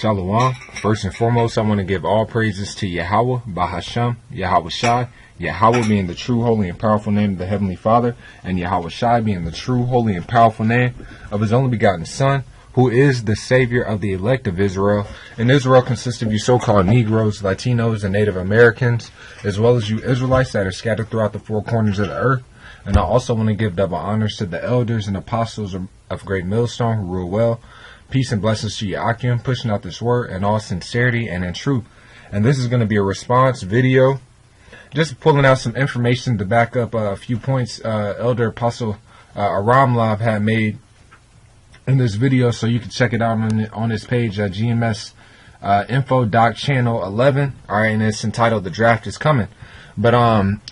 Shalom. First and foremost, I want to give all praises to Yahweh, Bahasham, Yahweh Shai, Yahweh being the true, holy, and powerful name of the Heavenly Father, and Yahweh Shai being the true, holy, and powerful name of His only begotten Son, who is the Savior of the elect of Israel. And Israel consists of you so-called Negroes, Latinos, and Native Americans, as well as you Israelites that are scattered throughout the four corners of the earth. And I also want to give double honors to the elders and apostles of Great Millstone who rule well. Peace and blessings to Yakim, pushing out this word in all sincerity and in truth. And this is going to be a response video, just pulling out some information to back up a few points Elder Apostle Aram Lab had made in this video, so you can check it out on his page, GMS Info Doc Channel 11. All right, and it's entitled "The Draft is Coming." But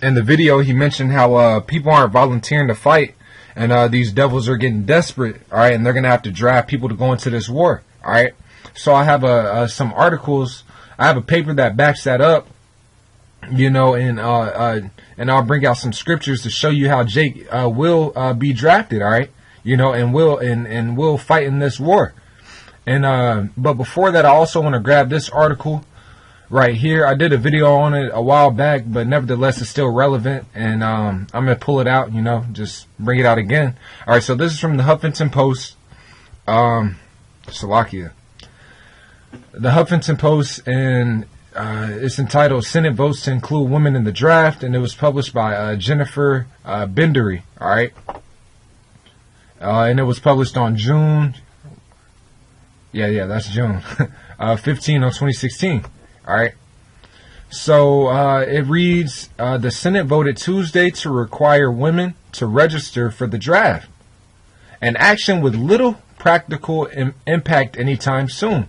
in the video, he mentioned how people aren't volunteering to fight. And these devils are getting desperate, all right, and they're going to have to draft people to go into this war, all right? So I have some articles. I have a paper that backs that up, you know, and I'll bring out some scriptures to show you how Jake will be drafted, all right? You know, and will fight in this war. And but before that, I also want to grab this article right here. I did a video on it a while back, but nevertheless, it's still relevant. And I'm going to pull it out, you know, just bring it out again. All right, so this is from the Huffington Post. Salakia. The Huffington Post, and it's entitled "Senate Votes to Include Women in the Draft," and it was published by Jennifer Bendery, all right? And it was published on June. Yeah, that's June 15 of 2016. All right. So it reads, the Senate voted Tuesday to require women to register for the draft, an action with little practical impact anytime soon.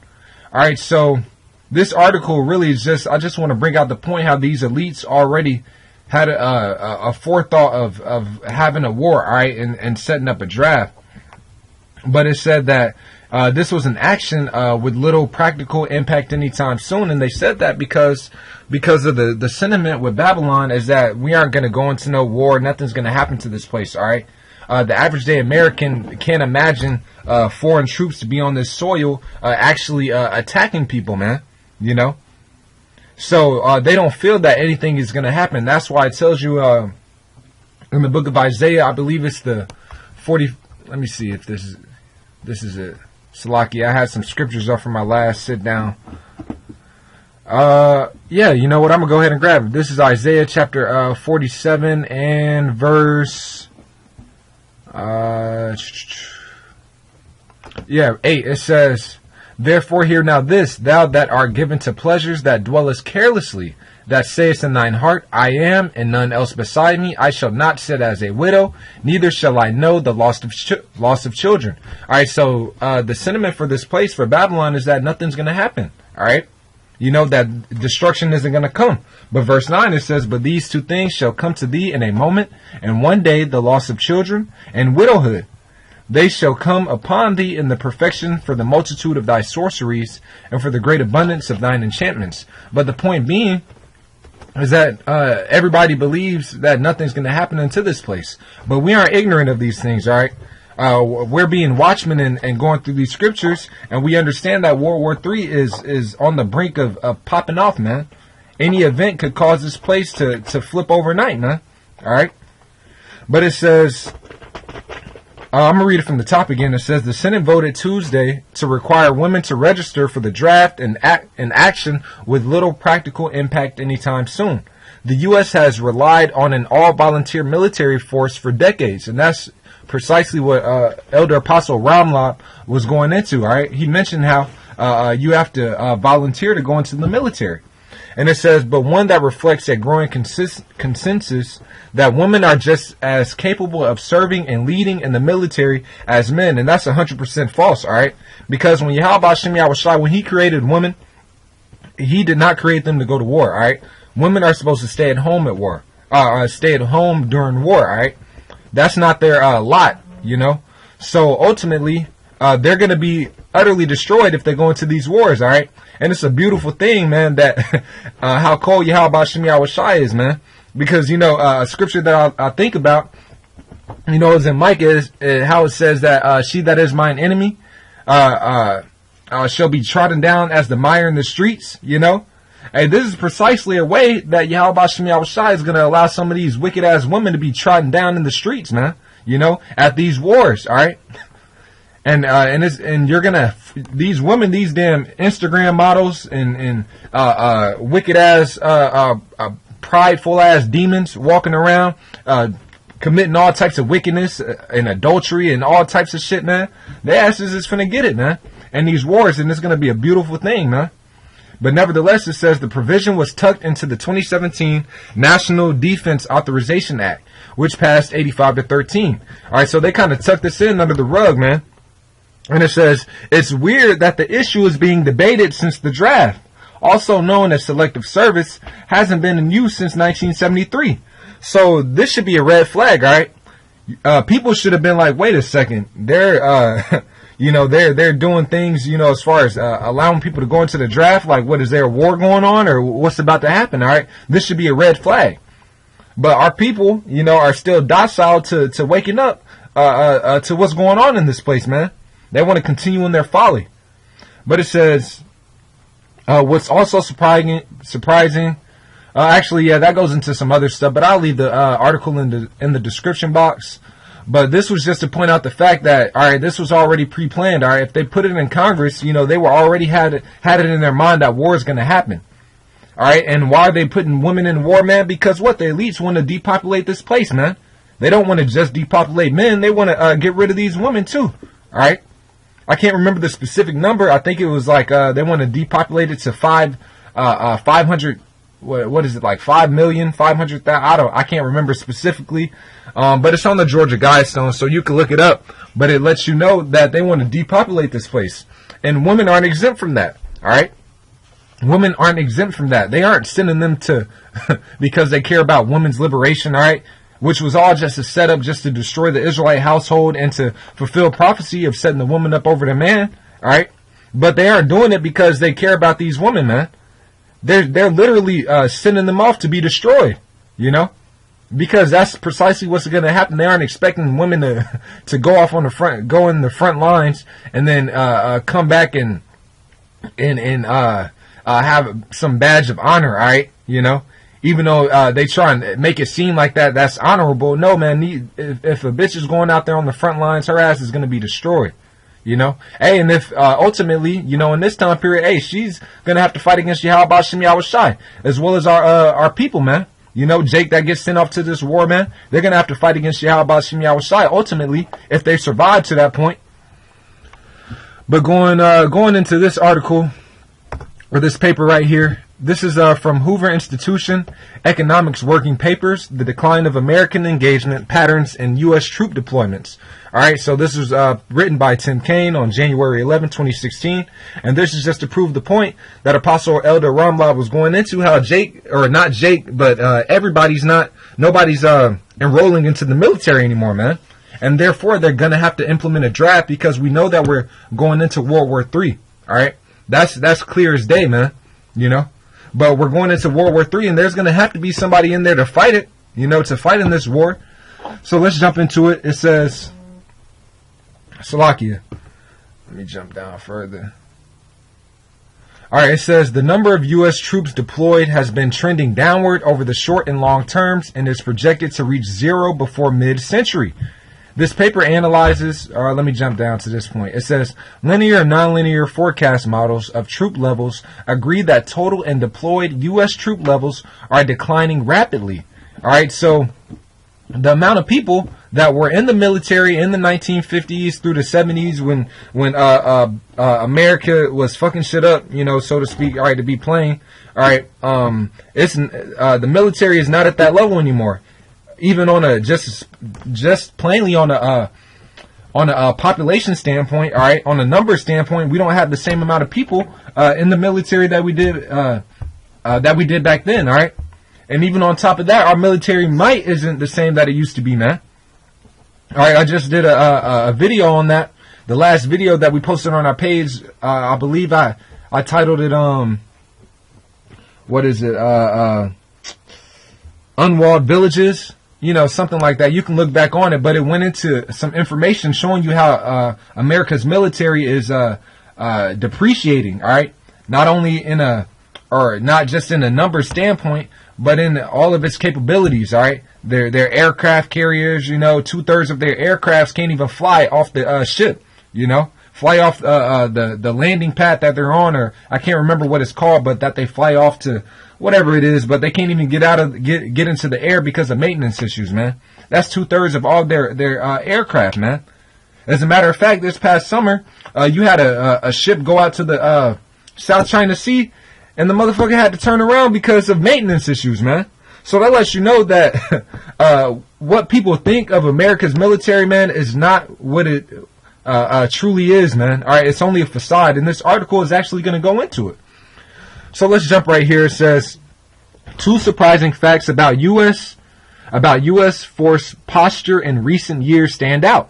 All right. So this article really is I just want to bring out the point how these elites already had a forethought of having a war, all right, and setting up a draft. But it said that this was an action with little practical impact anytime soon, and they said that because of the sentiment with Babylon is that we aren't going to go into no war, nothing's going to happen to this place. All right, the average day American can't imagine foreign troops to be on this soil actually attacking people, man. You know, so they don't feel that anything is going to happen. That's why it tells you in the book of Isaiah, I believe it's the 40. Let me see if this is it. Salaki, I had some scriptures up from my last sit down. Yeah, you know what? I'm going to go ahead and grab it. This is Isaiah chapter 47 and verse 8. It says, "Therefore hear now this, thou that art given to pleasures, that dwellest carelessly, that sayest in thine heart, I am, and none else beside me. I shall not sit as a widow, neither shall I know the loss of children." All right, so the sentiment for this place, for Babylon, is that nothing's going to happen. All right, you know that destruction isn't going to come. But verse 9, it says, "But these two things shall come to thee in a moment, and one day the loss of children and widowhood. They shall come upon thee in the perfection for the multitude of thy sorceries, and for the great abundance of thine enchantments." But the point being is that everybody believes that nothing's going to happen into this place. But we aren't ignorant of these things, all right? We're being watchmen and going through these scriptures, and we understand that World War III is on the brink of popping off, man. Any event could cause this place to flip overnight, man. All right? But it says, I'm going to read it from the top again. It says, the Senate voted Tuesday to require women to register for the draft and action with little practical impact anytime soon. The U.S. has relied on an all-volunteer military force for decades, and that's precisely what Elder Apostle Ramlop was going into, all right? He mentioned how you have to volunteer to go into the military. And it says, but one that reflects a growing consensus that women are just as capable of serving and leading in the military as men. And that's 100% false, all right? Because when Yahweh Shem Yahushua, when he created women, he did not create them to go to war, all right? Women are supposed to stay at home at war, stay at home during war, all right? That's not their lot, you know? So ultimately, they're going to be utterly destroyed if they go into these wars, all right? And it's a beautiful thing, man, that how cold Yahweh Shem Yahushua is, man. Because, you know, a scripture that I think about, you know, is in Micah, is how it says that she that is mine enemy, shall be trodden down as the mire in the streets, you know. Hey, this is precisely a way that Yahweh Shem Yahweh Shai is going to allow some of these wicked ass women to be trodden down in the streets, man. You know, at these wars, all right. And you're gonna, these women, these damn Instagram models and wicked ass prideful ass demons walking around committing all types of wickedness and adultery and all types of shit, man. Their asses is finna get it, man. And these wars, and it's gonna be a beautiful thing, man. But nevertheless, it says the provision was tucked into the 2017 National Defense Authorization Act, which passed 85-13. All right, so they kind of tucked this in under the rug, man. And it says, it's weird that the issue is being debated since the draft, also known as selective service, hasn't been in use since 1973. So this should be a red flag, all right? People should have been like, wait a second, they're, they're doing things, as far as allowing people to go into the draft. Like, what, is there a war going on, or what's about to happen? All right, this should be a red flag. But our people, are still docile to waking up to what's going on in this place, man. They want to continue in their folly. But it says, what's also surprising. Actually, yeah, that goes into some other stuff. But I'll leave the article in the description box. But this was just to point out the fact that, all right, this was already pre-planned. All right, if they put it in Congress, they were already had it in their mind that war is going to happen. All right, and why are they putting women in war, man? Because what, the elites want to depopulate this place, man. They don't want to just depopulate men. They want to get rid of these women too. All right. I can't remember the specific number. I think it was like they want to depopulate it to 500. What is it, like 5,500,000? I can't remember specifically. But it's on the Georgia Guidestone, so you can look it up. But it lets you know that they want to depopulate this place, and women aren't exempt from that. All right, women aren't exempt from that. They aren't sending them to because they care about women's liberation. All right. Which was all just a setup just to destroy the Israelite household and to fulfill prophecy of setting the woman up over the man. All right. But they aren't doing it because they care about these women, man. They're literally sending them off to be destroyed, because that's precisely what's going to happen. They aren't expecting women to go off on the front, go in the front lines and then come back and have some badge of honor. All right. Even though they try and make it seem like that's honorable. No, man, if a bitch is going out there on the front lines, her ass is going to be destroyed, Hey, and if ultimately, in this time period, hey, she's going to have to fight against Yahweh Shem Yahweh Shai, as well as our people, man. Jake that gets sent off to this war, man, they're going to have to fight against Yahweh Shem Yahweh Shai, ultimately, if they survive to that point. But going into this article, or this paper right here, this is from Hoover Institution, Economics Working Papers, The Decline of American Engagement Patterns in U.S. Troop Deployments. All right, so this was written by Tim Kaine on January 11, 2016. And this is just to prove the point that Apostle Elder Ramlab was going into, how nobody's enrolling into the military anymore, man. And therefore, they're going to have to implement a draft because we know that we're going into World War III. All right, that's clear as day, man, But we're going into World War III, and there's going to have to be somebody in there to fight it, to fight in this war. So let's jump into it. It says, Salakia. Let me jump down further. All right, it says, the number of U.S. troops deployed has been trending downward over the short and long terms and is projected to reach zero before mid-century. This paper analyzes, let me jump down to this point. It says, linear and nonlinear forecast models of troop levels agree that total and deployed U.S. troop levels are declining rapidly. All right, so the amount of people that were in the military in the 1950s through the 70s when America was fucking shit up, so to speak, all right, to be plain, all right, the military is not at that level anymore. Even on a just plainly on a population standpoint, all right, on a number standpoint, we don't have the same amount of people in the military that we did back then, all right. And even on top of that, our military might isn't the same that it used to be, man. All right, I just did a video on that. The last video that we posted on our page, I believe I titled it what is it? Unwalled Villages. Something like that. You can look back on it, but it went into some information showing you how America's military is depreciating. All right, not only in a, or not just in a number standpoint, but in all of its capabilities. All right, their aircraft carriers, you know, 2/3 of their aircrafts can't even fly off the ship. You know, fly off the landing pad that they're on, or I can't remember what it's called, but that they fly off to whatever it is, but they can't even get into the air because of maintenance issues, man. That's 2/3 of all their aircraft, man. As a matter of fact, this past summer, you had a ship go out to the South China Sea, and the motherfucker had to turn around because of maintenance issues, man. So that lets you know that what people think of America's military, man, is not what it truly is, man. All right, it's only a facade, and this article is actually going to go into it. So let's jump right here. It says, 2 surprising facts about U.S. force posture in recent years stand out.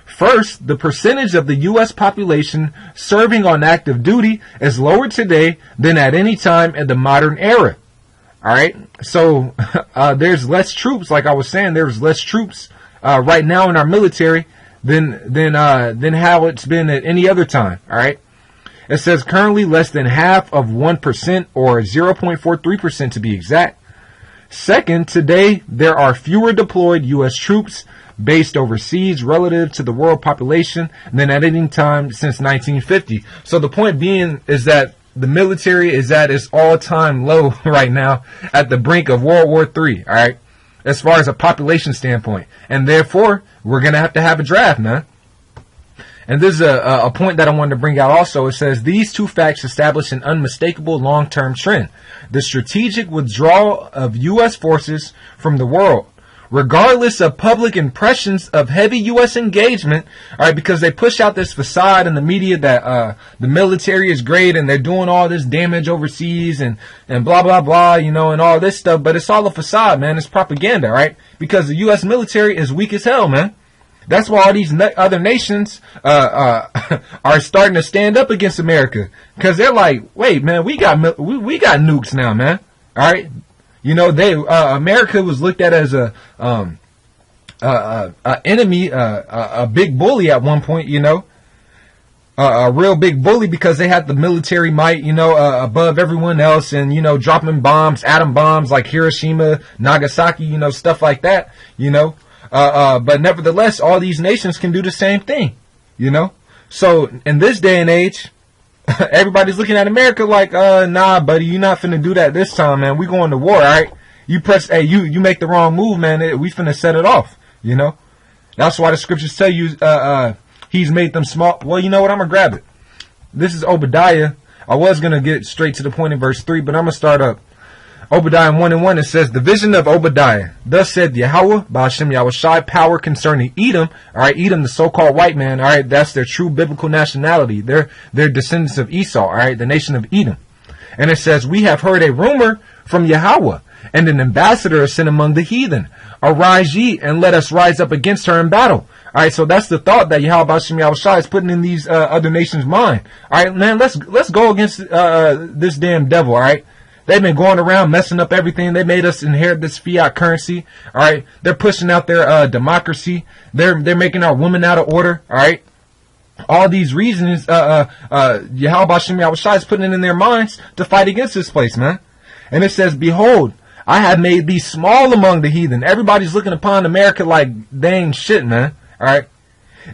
First, the percentage of the U.S. population serving on active duty is lower today than at any time in the modern era. All right, so there's less troops. Like I was saying, there's less troops right now in our military than how it's been at any other time. All right. It says currently less than half of 1%, or 0.43% to be exact. Second, today there are fewer deployed U.S. troops based overseas relative to the world population than at any time since 1950. So the point being is that the military is at its all-time low right now, at the brink of World War III, all right, as far as a population standpoint. And therefore, we're going to have a draft, man. And this is a point that I wanted to bring out also. It says, these 2 facts establish an unmistakable long-term trend: the strategic withdrawal of U.S. forces from the world, regardless of public impressions of heavy U.S. engagement. All right, because they push out this facade in the media that the military is great and they're doing all this damage overseas and blah, blah, blah, you know, and all this stuff. But it's all a facade, man. It's propaganda, right? Because the U.S. military is weak as hell, man. That's why all these other nations are starting to stand up against America, because they're like, wait, man, we got nukes now, man. All right, you know, America was looked at as a enemy, a big bully at one point, you know, a real big bully, because they had the military might, you know, above everyone else, and, you know, dropping bombs, atom bombs like Hiroshima, Nagasaki, you know, stuff like that, you know. But nevertheless, all these nations can do the same thing, you know. So in this day and age, everybody's looking at America like, nah, buddy, you're not finna do that this time, man. We going to war, all right? You you make the wrong move, man. We finna set it off, you know. That's why the scriptures tell you, he's made them small. Well, you know what? I'm gonna grab it. This is Obadiah. I was gonna get straight to the point in verse 3, but I'm gonna start up. Obadiah 1:1, it says, the vision of Obadiah. Thus said Yahweh, Ba'ashem Yahushai, power concerning Edom. All right, Edom, the so-called white man. All right, that's their true biblical nationality. They're descendants of Esau. All right, the nation of Edom. And it says, we have heard a rumor from Yahweh, and an ambassador is sent among the heathen. Arise ye, and let us rise up against her in battle. All right, so that's the thought that Yahweh Ba'ashem Yahushai is putting in these other nations' mind. All right, man, let's go against this damn devil. All right. They've been going around messing up everything. They made us inherit this fiat currency. All right. They're pushing out their democracy. They're making our women out of order. All right. All these reasons, Yahweh Ba'ashem Yahushai is putting it in their minds to fight against this place, man. And it says, behold, I have made thee small among the heathen. Everybody's looking upon America like they ain't shit, man. All right.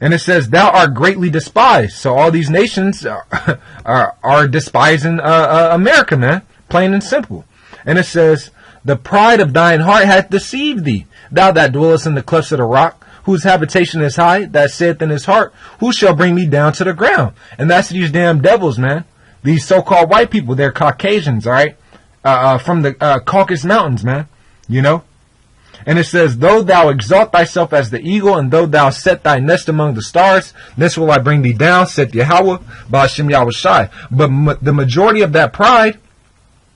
And it says, thou art greatly despised. So all these nations are despising America, man. Plain and simple. And it says, the pride of thine heart hath deceived thee, thou that dwellest in the clefts of the rock, whose habitation is high, that saith in his heart, who shall bring me down to the ground? And that's these damn devils, man. These so-called white people, they're Caucasians, all right? From the Caucasus Mountains, man. You know? And it says, though thou exalt thyself as the eagle, and though thou set thy nest among the stars, this will I bring thee down, saith Yahweh, Ba'ashem Yahushai. But the majority of that pride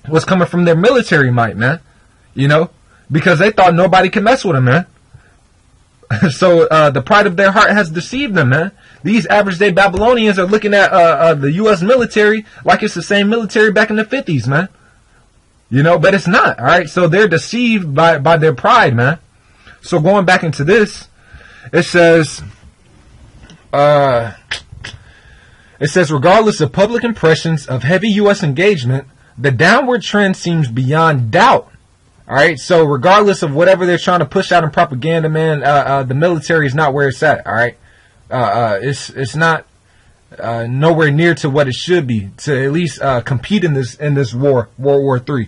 was coming from their military might, man. You know, because they thought nobody could mess with them, man. So the pride of their heart has deceived them, man. These average day Babylonians are looking at the U.S. military like it's the same military back in the 50s, man. You know, but it's not, all right? So they're deceived by their pride, man. So going back into this, it says, It says, regardless of public impressions of heavy U.S. engagement, the downward trend seems beyond doubt. All right, so regardless of whatever they're trying to push out in propaganda, man, the military is not where it's at. All right, it's not nowhere near to what it should be to at least compete in this war, World War III.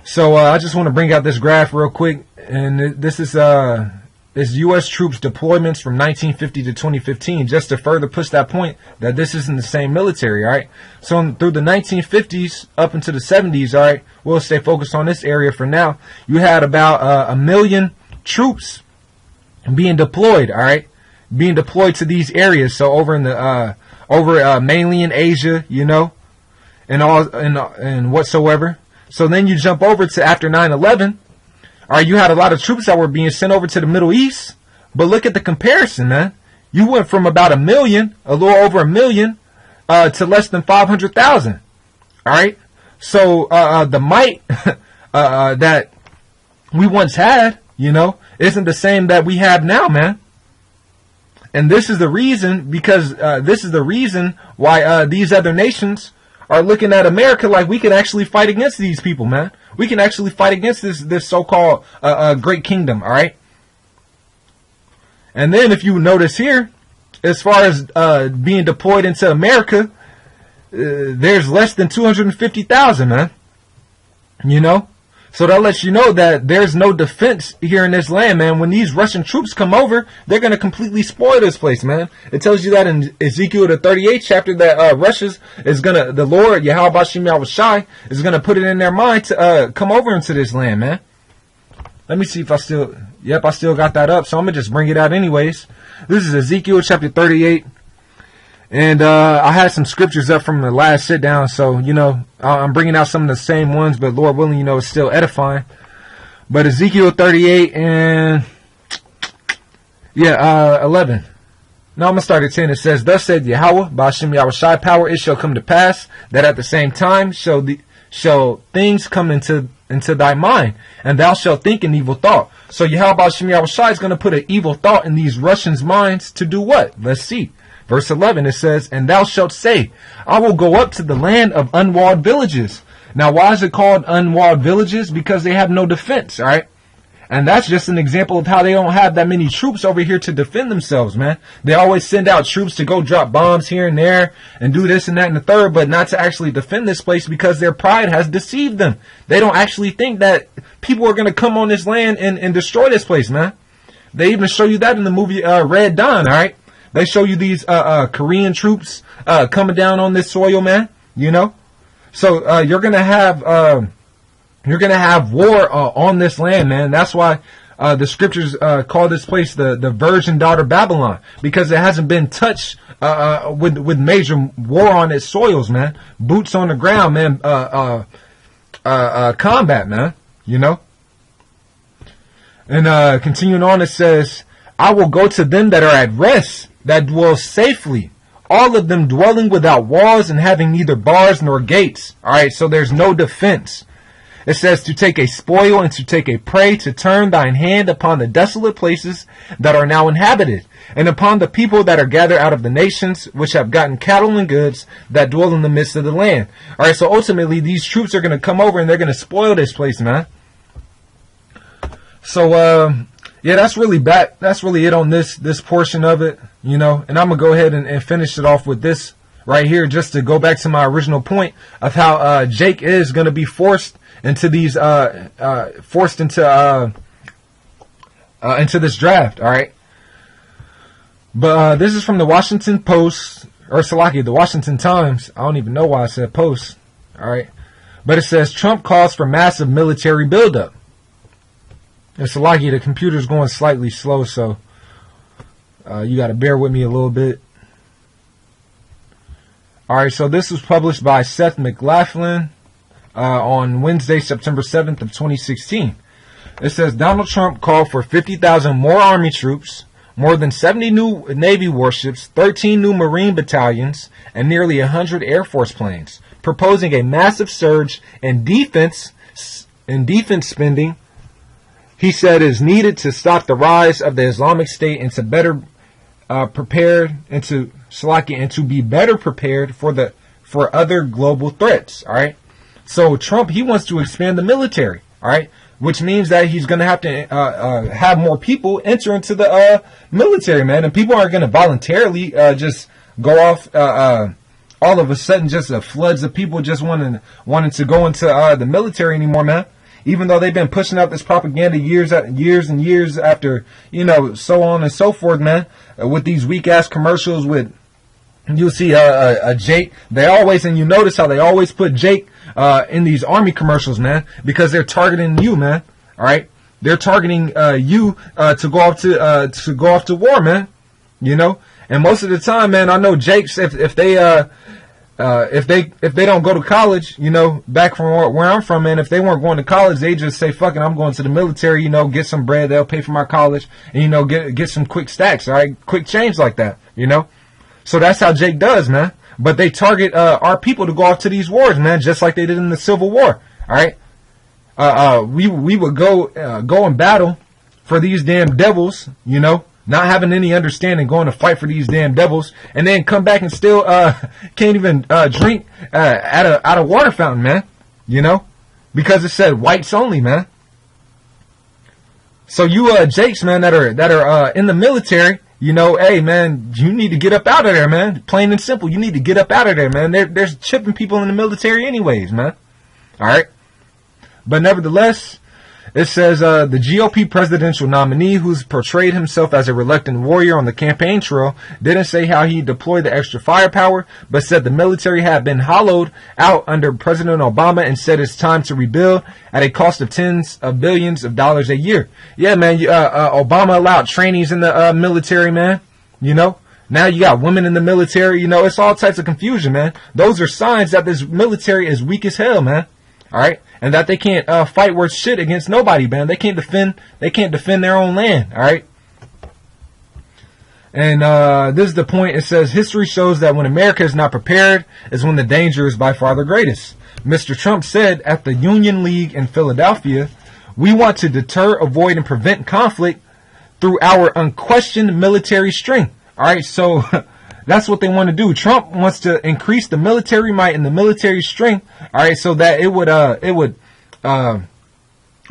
So I just want to bring out this graph real quick, and this is U.S. troops deployments from 1950 to 2015, just to further push that point that this isn't the same military, all right? So through the 1950s up into the 70s, all right, we'll stay focused on this area for now. You had about 1 million troops being deployed, all right, being deployed to these areas. So over in the mainly in Asia, you know, and whatsoever. So then you jump over to after 9/11. All right, you had a lot of troops that were being sent over to the Middle East, but look at the comparison, man. You went from about 1 million, a little over 1 million, to less than 500,000. All right, so the might that we once had, you know, isn't the same that we have now, man. And this is the reason, because this is the reason why these other nations are looking at America like we can actually fight against these people, man. We can actually fight against this so-called great kingdom, all right? And then if you notice here, as far as being deployed into America, there's less than 250,000, man. You know? So that lets you know that there's no defense here in this land, man. When these Russian troops come over, they're going to completely spoil this place, man. It tells you that in Ezekiel the 38th chapter that the Lord, Yahweh Bashim Yahushai, is going to put it in their mind to come over into this land, man. Let me see if I still got that up. So I'm going to just bring it out anyways. This is Ezekiel chapter 38. And I had some scriptures up from the last sit down, so, you know, I'm bringing out some of the same ones, but Lord willing, you know, it's still edifying. But Ezekiel 38 and, 11. Now I'm going to start at 10. It says, thus said Yahweh, Ba'ashem Yahushai power, it shall come to pass, that at the same time shall things come into thy mind, and thou shalt think an evil thought. So Yahweh Ba'ashem Yahushai is going to put an evil thought in these Russians' minds to do what? Let's see. Verse 11, it says, and thou shalt say, I will go up to the land of unwalled villages. Now, why is it called unwalled villages? Because they have no defense, all right? And that's just an example of how they don't have that many troops over here to defend themselves, man. They always send out troops to go drop bombs here and there and do this and that and the third, but not to actually defend this place because their pride has deceived them. They don't actually think that people are going to come on this land and destroy this place, man. They even show you that in the movie Red Dawn, all right? They show you these Korean troops coming down on this soil, man. You know, so you're gonna have war on this land, man. That's why the scriptures call this place the virgin daughter Babylon, because it hasn't been touched with major war on its soils, man. Boots on the ground, man. Combat, man. You know. And continuing on, it says, I will go to them that are at rest, that dwell safely, all of them dwelling without walls and having neither bars nor gates. All right, so there's no defense. It says to take a spoil and to take a prey, to turn thine hand upon the desolate places that are now inhabited, and upon the people that are gathered out of the nations, which have gotten cattle and goods, that dwell in the midst of the land. All right, so ultimately these troops are going to come over and they're going to spoil this place, man. So, yeah, that's really bad. That's really it on this portion of it, you know. And I'm gonna go ahead and finish it off with this right here, just to go back to my original point of how Jake is gonna be forced into these into this draft. All right. But this is from the Washington Post, or Salaki, the Washington Times. I don't even know why I said Post. All right. But it says Trump calls for massive military buildup. It's lucky the computer's going slightly slow, so you got to bear with me a little bit. All right, so this was published by Seth MacLachlan on Wednesday, September 7th of 2016. It says Donald Trump called for 50,000 more Army troops, more than 70 new Navy warships, 13 new Marine battalions, and nearly 100 Air Force planes, proposing a massive surge in defense spending. He said is needed to stop the rise of the Islamic State and to better prepare and to Shalaki, and to be better prepared for other global threats. All right. So Trump, he wants to expand the military. All right. Which means that he's going to have to have more people enter into the military, man. And people aren't going to voluntarily just go off all of a sudden, just floods of people just wanting to go into the military anymore, man. Even though they've been pushing out this propaganda years and years after, so on and so forth, man. With these weak ass commercials with, you'll see Jake. They always, and you notice how they always put Jake in these army commercials, man, because they're targeting you, man. All right, they're targeting you to go off to war, man. And most of the time, man, I know Jake's if they don't go to college, back from where I'm from, man, if they weren't going to college, they just say, fuck it, I'm going to the military, get some bread, they'll pay for my college, and get some quick stacks, all right, quick change like that, So that's how Jake does, man. But they target our people to go off to these wars, man, just like they did in the Civil War. All right, we would go and battle for these damn devils, not having any understanding, going to fight for these damn devils, and then come back and still can't even drink at a water fountain, man. Because it said whites only, man. So you Jakes, man, that are in the military. Hey, man, you need to get up out of there, man. Plain and simple. You need to get up out of there, man. There's chipping people in the military anyways, man. All right. But nevertheless, it says the GOP presidential nominee, who's portrayed himself as a reluctant warrior on the campaign trail, didn't say how he deployed the extra firepower, but said the military had been hollowed out under President Obama and said it's time to rebuild at a cost of tens of billions of dollars a year. Yeah, man, Obama allowed trainees in the military, man. Now you got women in the military. It's all types of confusion, man. Those are signs that this military is weak as hell, man. All right. And that they can't fight worth shit against nobody, man. They can't defend their own land, all right? And this is the point. It says, history shows that when America is not prepared is when the danger is by far the greatest. Mr. Trump said at the Union League in Philadelphia, we want to deter, avoid, and prevent conflict through our unquestioned military strength. All right, so that's what they want to do. Trump wants to increase the military might and the military strength, all right, so that it would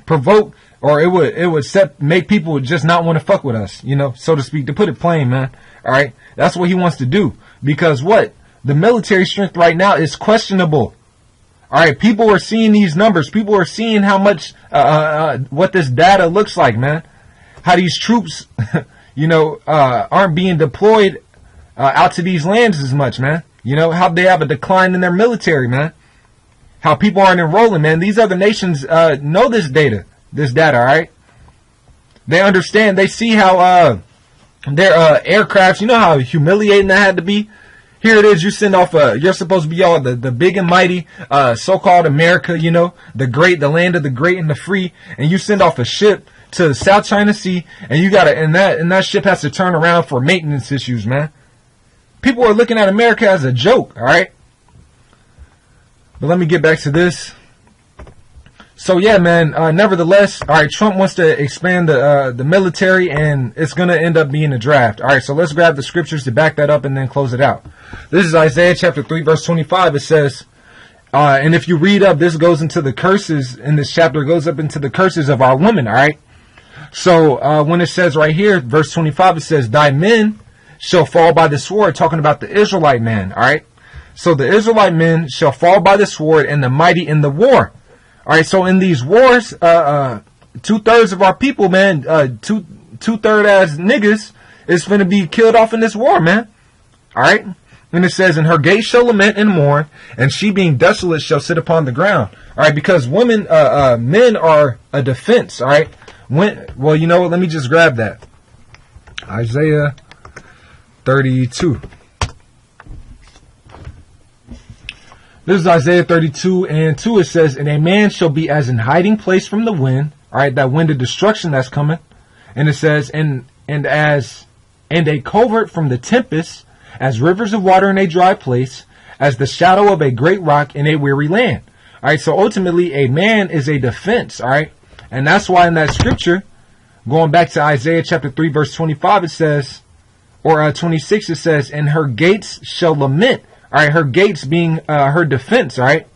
provoke, or it would make people just not want to fuck with us, so to speak, to put it plain, man. All right, that's what he wants to do, because the military strength right now is questionable. All right, people are seeing these numbers. People are seeing how much what this data looks like, man. How these troops, aren't being deployed out to these lands as much, man. How they have a decline in their military, man. How people aren't enrolling, man. These other nations know this data, all right? They understand. They see how their aircrafts, how humiliating that had to be. Here it is, you send off you're supposed to be all the big and mighty so-called America, the land of the great and the free, and you send off a ship to the South China Sea, and that ship has to turn around for maintenance issues, man. People are looking at America as a joke, all right? But let me get back to this. So yeah, man, nevertheless, all right, Trump wants to expand the military, and it's going to end up being a draft. All right, so let's grab the scriptures to back that up and then close it out. This is Isaiah chapter 3, verse 25. It says, and if you read up, this goes into the curses, in this chapter goes up into the curses of our women, all right? So when it says right here, verse 25, it says, thy men shall fall by the sword, talking about the Israelite man, all right? So the Israelite men shall fall by the sword, and the mighty in the war. All right, so in these wars, 2/3 of our people, man, two-thirds as niggas is going to be killed off in this war, man. All right? And it says, and her gates shall lament and mourn, and she being desolate shall sit upon the ground. All right, because men are a defense, all right? Well, you know what? Let me just grab that. Isaiah 32. This is Isaiah 32 and 2. It says, and a man shall be as an hiding place from the wind. All right, that wind of destruction that's coming. And it says, and a covert from the tempest, as rivers of water in a dry place, as the shadow of a great rock in a weary land. All right, so ultimately a man is a defense. All right, and that's why in that scripture, going back to Isaiah chapter 3, verse 25, it says, Or 26, it says, and her gates shall lament. All right, her gates being her defense, all right?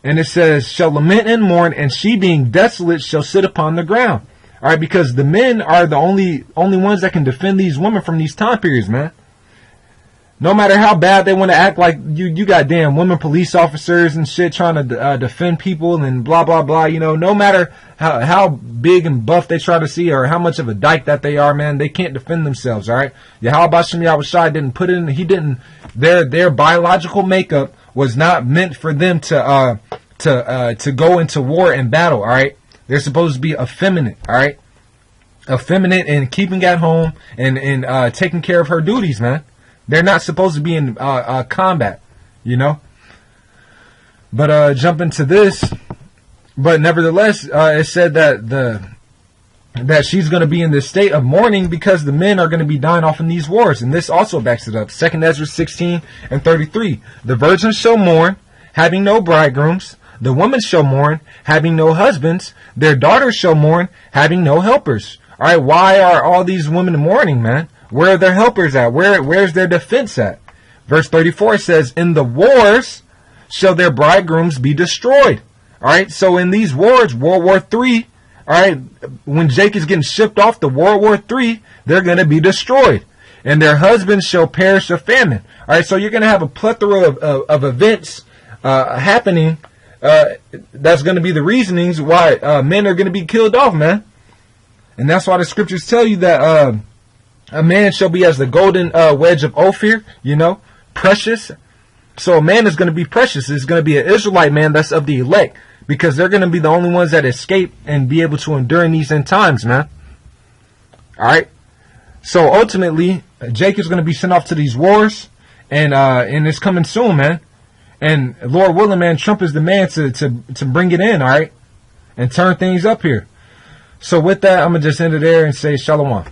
And it says, shall lament and mourn, and she being desolate shall sit upon the ground. All right, because the men are the only ones that can defend these women from these time periods, man. No matter how bad they want to act like you got damn women police officers and shit trying to defend people and blah, blah, blah. You know, no matter how big and buff they try to see or how much of a dyke that they are, man, they can't defend themselves, all right? Yahweh Shem Yahushai didn't put in, he didn't, their biological makeup was not meant for them to go into war and battle, all right? They're supposed to be effeminate, all right? Effeminate and keeping at home and taking care of her duties, man. They're not supposed to be in combat, you know. But jump into this. But nevertheless, it said that she's going to be in this state of mourning because the men are going to be dying off in these wars. And this also backs it up. 2 Ezra 16 and 33. The virgins shall mourn, having no bridegrooms. The women shall mourn, having no husbands. Their daughters shall mourn, having no helpers. All right, why are all these women mourning, man? Where are their helpers at? Where's their defense at? Verse 34 says, in the wars shall their bridegrooms be destroyed. All right, so in these wars, World War III, all right, when Jake is getting shipped off to World War III, they're going to be destroyed. And their husbands shall perish of famine. All right, so you're going to have a plethora of events happening. That's going to be the reasonings why men are going to be killed off, man. And that's why the scriptures tell you that a man shall be as the golden wedge of Ophir, you know, precious. So a man is going to be precious. It's going to be an Israelite man that's of the elect, because they're going to be the only ones that escape and be able to endure in these end times, man. All right. So ultimately, Jacob's going to be sent off to these wars, and it's coming soon, man. And Lord willing, man, Trump is the man to bring it in, all right, and turn things up here. So with that, I'm going to just end it there and say shalom.